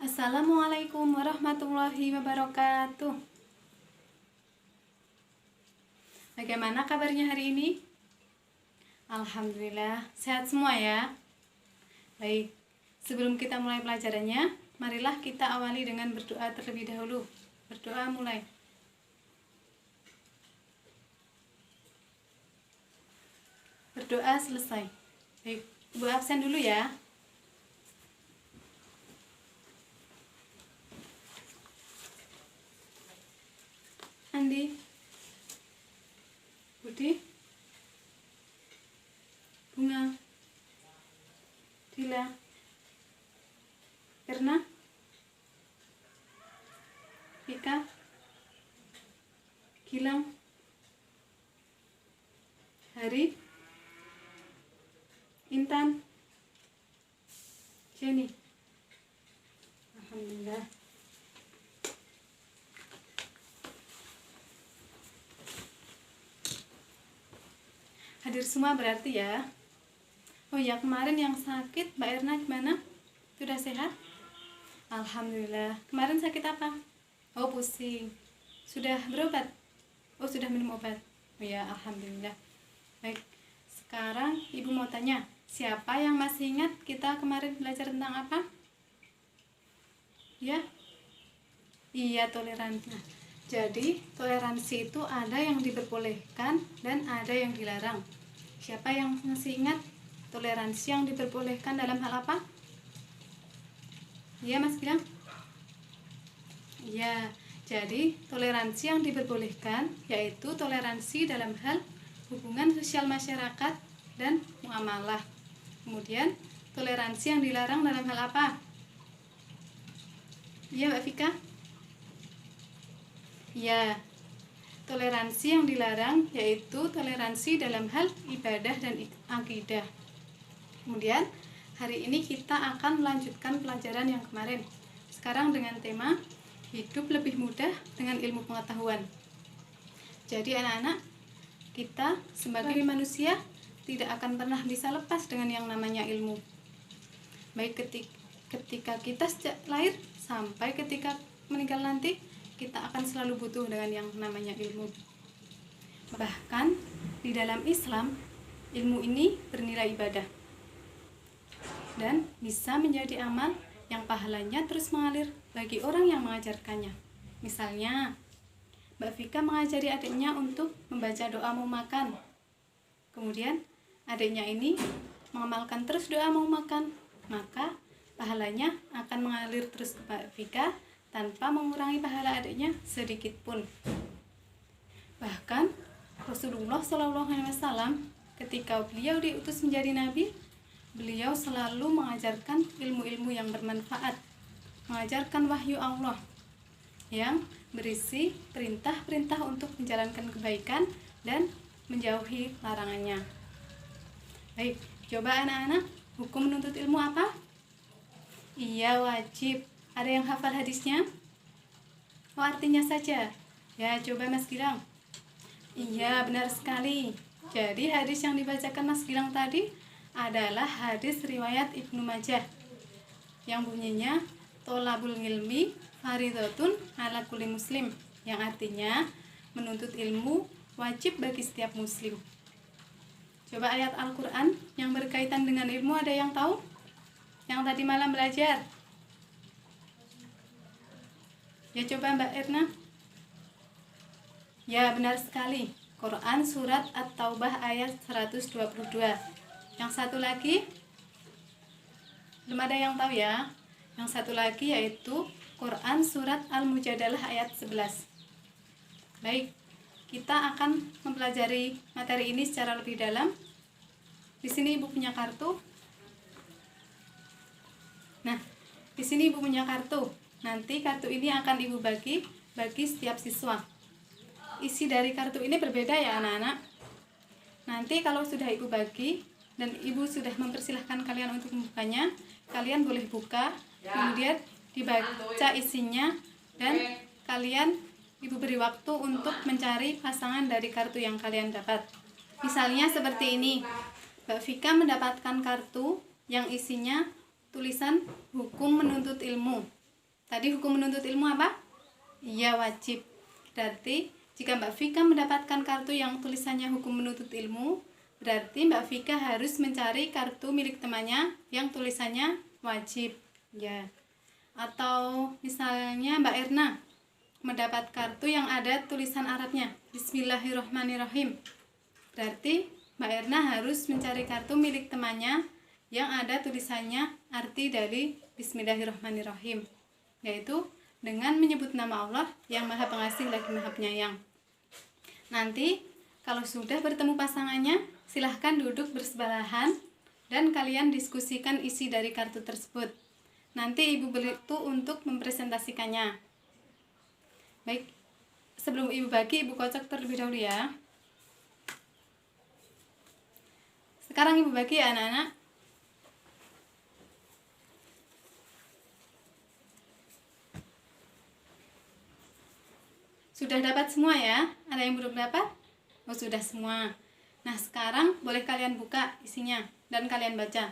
Assalamualaikum warahmatullahi wabarakatuh. Bagaimana kabarnya hari ini? Alhamdulillah, sehat semua ya. Baik, sebelum kita mulai pelajarannya, marilah kita awali dengan berdoa terlebih dahulu. Berdoa mulai. Berdoa selesai. Baik, Ibu absen dulu ya. Andi, Budi, Bunga, Dila, Erna, Ika, Gilang, Hari, Intan, Jenny. Alhamdulillah. Hadir semua berarti ya. Oh ya, kemarin yang sakit Mbak Erna gimana? Sudah sehat? Alhamdulillah. Kemarin sakit apa? Oh, pusing. Sudah berobat? Oh, sudah minum obat. Oh ya, alhamdulillah. Baik. Sekarang Ibu mau tanya, siapa yang masih ingat kita kemarin belajar tentang apa? Ya? Iya, toleransi. Nah, jadi toleransi itu ada yang diperbolehkan dan ada yang dilarang. Siapa yang masih ingat toleransi yang diperbolehkan dalam hal apa? Iya Mas Gilang? Iya, jadi toleransi yang diperbolehkan yaitu toleransi dalam hal hubungan sosial masyarakat dan muamalah. Kemudian toleransi yang dilarang dalam hal apa? Iya Mbak Vika? Ya, toleransi yang dilarang yaitu toleransi dalam hal ibadah dan akidah. Kemudian, hari ini kita akan melanjutkan pelajaran yang kemarin. Sekarang dengan tema hidup lebih mudah dengan ilmu pengetahuan. Jadi anak-anak, kita sebagai manusia tidak akan pernah bisa lepas dengan yang namanya ilmu. Baik ketika kita sejak lahir sampai ketika meninggal nanti, kita akan selalu butuh dengan yang namanya ilmu. Bahkan di dalam Islam, ilmu ini bernilai ibadah dan bisa menjadi amal yang pahalanya terus mengalir bagi orang yang mengajarkannya. Misalnya, Mbak Vika mengajari adiknya untuk membaca doa mau makan. Kemudian adiknya ini mengamalkan terus doa mau makan, maka pahalanya akan mengalir terus ke Mbak Vika tanpa mengurangi pahala adiknya sedikit pun. Bahkan Rasulullah SAW ketika beliau diutus menjadi nabi, beliau selalu mengajarkan ilmu-ilmu yang bermanfaat, mengajarkan wahyu Allah yang berisi perintah-perintah untuk menjalankan kebaikan dan menjauhi larangannya. Baik, coba anak-anak, hukum menuntut ilmu apa? Iya, wajib. Ada yang hafal hadisnya? Oh, artinya saja. Ya, coba Mas Gilang. Iya, benar sekali. Jadi hadis yang dibacakan Mas Gilang tadi adalah hadis riwayat Ibnu Majah yang bunyinya tolabul ilmi fardhatun ala kulli muslim, yang artinya menuntut ilmu wajib bagi setiap muslim. Coba ayat Al-Quran yang berkaitan dengan ilmu ada yang tahu? Yang tadi malam belajar? Ya, coba Mbak Erna. Ya, benar sekali. Quran surat At-Taubah ayat 122. Yang satu lagi? Belum ada yang tahu ya. Yang satu lagi yaitu Quran surat Al-Mujadalah ayat 11. Baik, kita akan mempelajari materi ini secara lebih dalam. Di sini Ibu punya kartu. Nah, di sini Ibu punya kartu. Nanti kartu ini akan Ibu bagi setiap siswa. Isi dari kartu ini berbeda ya anak-anak. Nanti kalau sudah Ibu bagi dan Ibu sudah mempersilahkan kalian untuk membukanya, kalian boleh buka, kemudian dibaca isinya, dan kalian Ibu beri waktu untuk mencari pasangan dari kartu yang kalian dapat. Misalnya seperti ini, Mbak Vika mendapatkan kartu yang isinya tulisan hukum menuntut ilmu. Tadi hukum menuntut ilmu apa? Iya, wajib. Berarti jika Mbak Vika mendapatkan kartu yang tulisannya hukum menuntut ilmu, berarti Mbak Vika harus mencari kartu milik temannya yang tulisannya wajib. Ya. Atau misalnya Mbak Erna mendapat kartu yang ada tulisan Arabnya Bismillahirrohmanirrohim. Berarti Mbak Erna harus mencari kartu milik temannya yang ada tulisannya arti dari Bismillahirrohmanirrohim, yaitu dengan menyebut nama Allah yang Maha Pengasih lagi Maha Penyayang. Nanti kalau sudah bertemu pasangannya, silahkan duduk bersebelahan dan kalian diskusikan isi dari kartu tersebut. Nanti Ibu beri itu untuk mempresentasikannya. Baik, sebelum Ibu bagi, Ibu kocok terlebih dahulu ya. Sekarang Ibu bagi ya anak-anak. Sudah dapat semua ya? Ada yang belum dapat? Oh, sudah semua. Nah, sekarang boleh kalian buka isinya dan kalian baca.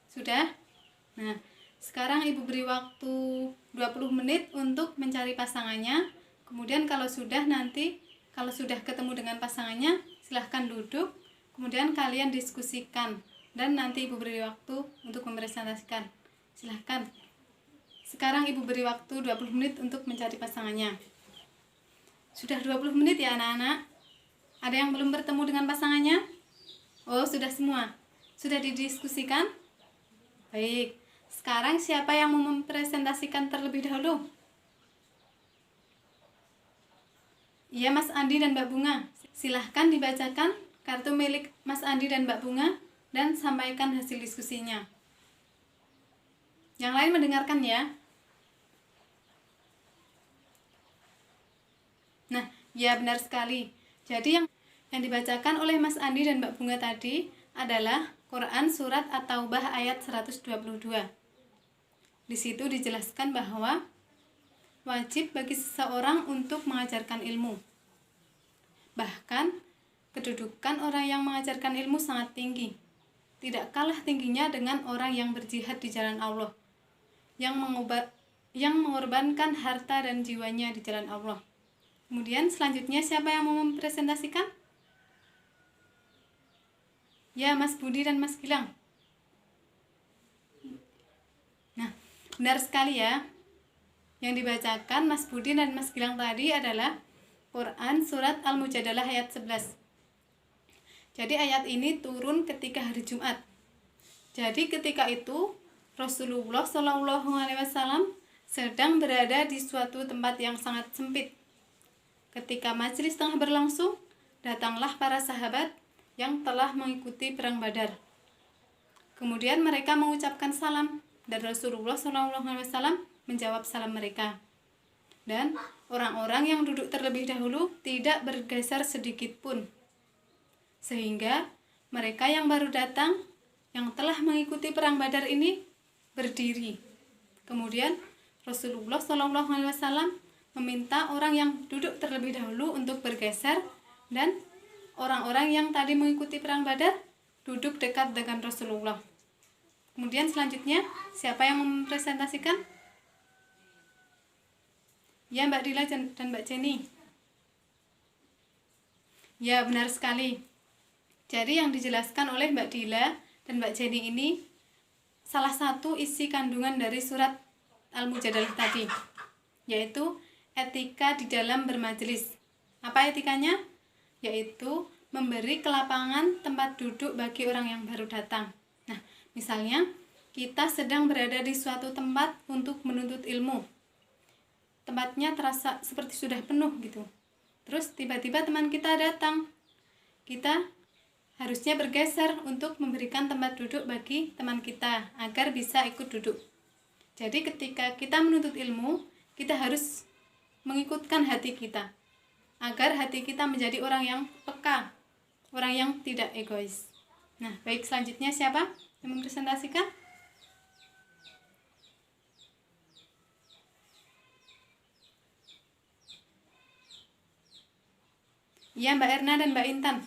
Sudah? Nah, sekarang Ibu beri waktu 20 menit untuk mencari pasangannya. Kemudian kalau sudah ketemu dengan pasangannya, silahkan duduk. Kemudian kalian diskusikan dan nanti Ibu beri waktu untuk mempresentasikan. Silahkan. Sekarang Ibu beri waktu 20 menit untuk mencari pasangannya. Sudah 20 menit ya anak-anak? Ada yang belum bertemu dengan pasangannya? Oh, sudah semua. Sudah didiskusikan? Baik. Sekarang siapa yang mau mempresentasikan terlebih dahulu? Iya, Mas Andi dan Mbak Bunga. Silahkan dibacakan kartu milik Mas Andi dan Mbak Bunga dan sampaikan hasil diskusinya. Yang lain mendengarkan ya. Nah, ya benar sekali. Jadi yang dibacakan oleh Mas Andi dan Mbak Bunga tadi adalah Quran Surat At-Taubah ayat 122. Di situ dijelaskan bahwa wajib bagi seseorang untuk mengajarkan ilmu. Bahkan, kedudukan orang yang mengajarkan ilmu sangat tinggi. Tidak kalah tingginya dengan orang yang berjihad di jalan Allah, yang mengorbankan harta dan jiwanya di jalan Allah. Kemudian selanjutnya siapa yang mau mempresentasikan? Ya, Mas Budi dan Mas Gilang. Nah, benar sekali ya. Yang dibacakan Mas Budi dan Mas Gilang tadi adalah Quran Surat Al-Mujadalah ayat 11. Jadi ayat ini turun ketika hari Jumat. Jadi ketika itu Rasulullah SAW sedang berada di suatu tempat yang sangat sempit. Ketika majelis tengah berlangsung, datanglah para sahabat yang telah mengikuti perang Badar. Kemudian mereka mengucapkan salam dan Rasulullah SAW menjawab salam mereka. Dan orang-orang yang duduk terlebih dahulu tidak bergeser sedikit pun. Sehingga mereka yang baru datang, yang telah mengikuti perang Badar ini berdiri. Kemudian Rasulullah SAW meminta orang yang duduk terlebih dahulu untuk bergeser dan orang-orang yang tadi mengikuti perang Badar duduk dekat dengan Rasulullah. Kemudian selanjutnya siapa yang mempresentasikan? Ya, Mbak Dila dan Mbak Jenny. Ya, benar sekali. Jadi yang dijelaskan oleh Mbak Dila dan Mbak Jenny ini salah satu isi kandungan dari surat Al-Mujadalah tadi, yaitu etika di dalam bermajelis. Apa etikanya? Yaitu memberi kelapangan tempat duduk bagi orang yang baru datang. Nah, misalnya kita sedang berada di suatu tempat untuk menuntut ilmu. Tempatnya terasa seperti sudah penuh gitu. Terus tiba-tiba teman kita datang. Kita harusnya bergeser untuk memberikan tempat duduk bagi teman kita agar bisa ikut duduk. Jadi ketika kita menuntut ilmu, kita harus mengikutkan hati kita agar hati kita menjadi orang yang peka, orang yang tidak egois. Nah, baik, selanjutnya siapa yang mempresentasikan? Ya, Mbak Erna dan Mbak Intan.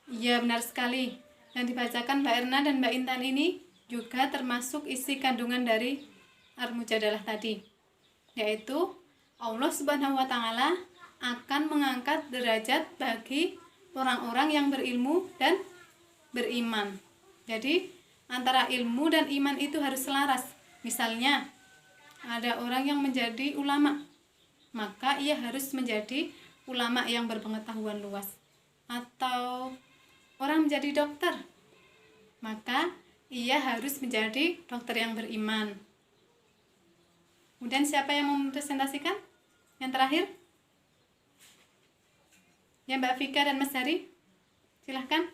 Ya, benar sekali. yang dibacakan Mbak Erna dan Mbak Intan ini juga termasuk isi kandungan dari Al-Mujadalah tadi, yaitu Allah Subhanahu wa Ta'ala akan mengangkat derajat bagi orang-orang yang berilmu dan beriman. Jadi antara ilmu dan iman itu harus selaras. Misalnya ada orang yang menjadi ulama, maka ia harus menjadi ulama yang berpengetahuan luas. Atau orang menjadi dokter, maka ia harus menjadi dokter yang beriman. Kemudian siapa yang mempresentasikan? Yang terakhir? Ya, Mbak Vika dan Mas Hari. Silahkan.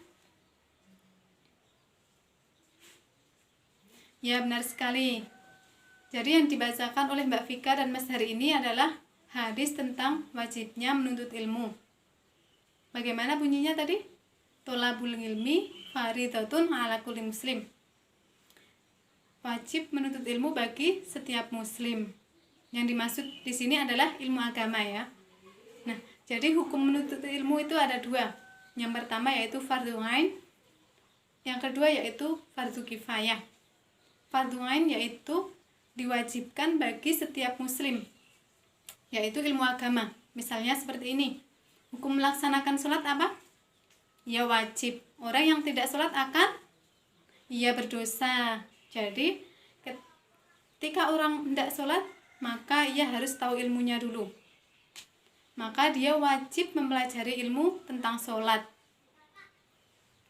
Ya, benar sekali. Jadi yang dibacakan oleh Mbak Vika dan Mas Hari ini adalah hadis tentang wajibnya menuntut ilmu. Bagaimana bunyinya tadi? Tolabul ilmi fardhatun ala kulli muslim. Wajib menuntut ilmu bagi setiap muslim. Yang dimaksud di sini adalah ilmu agama ya. Nah, jadi hukum menuntut ilmu itu ada dua. Yang pertama yaitu fardhu ain, yang kedua yaitu fardhu kifayah. Fardhu ain yaitu diwajibkan bagi setiap muslim, yaitu ilmu agama. Misalnya seperti ini. Hukum melaksanakan sholat apa? Ya wajib. Orang yang tidak sholat akan ia berdosa. Jadi ketika orang tidak sholat, maka ia harus tahu ilmunya dulu. Maka dia wajib mempelajari ilmu tentang sholat.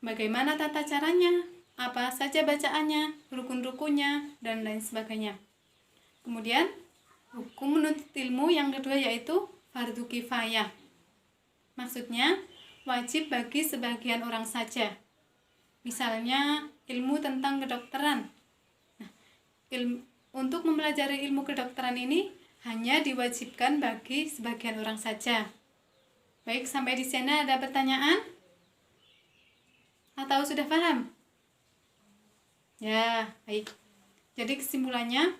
Bagaimana tata caranya, apa saja bacaannya, rukun-rukunnya, dan lain sebagainya. Kemudian hukum menuntut ilmu yang kedua yaitu fardhu kifayah. Maksudnya wajib bagi sebagian orang saja. Misalnya ilmu tentang kedokteran. Nah, untuk mempelajari ilmu kedokteran ini hanya diwajibkan bagi sebagian orang saja. Baik, sampai di sana ada pertanyaan? Atau sudah paham? Ya, baik. Jadi kesimpulannya,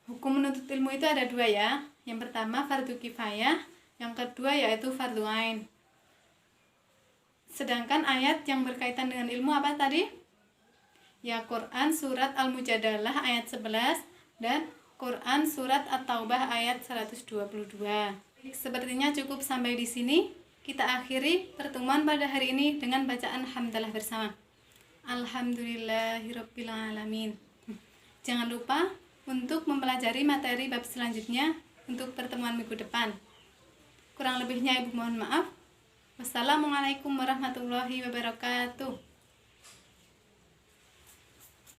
hukum menuntut ilmu itu ada dua ya. Yang pertama fardhu kifayah, yang kedua yaitu fardhu ain. Sedangkan ayat yang berkaitan dengan ilmu apa tadi? Ya, Quran surat Al-Mujadalah ayat 11 dan Quran surat At-Taubah ayat 122. Sepertinya cukup sampai di sini. Kita akhiri pertemuan pada hari ini dengan bacaan hamdalah bersama. Alhamdulillahirabbil alamin. Jangan lupa untuk mempelajari materi bab selanjutnya untuk pertemuan minggu depan. Kurang lebihnya Ibu mohon maaf. Wassalamualaikum warahmatullahi wabarakatuh.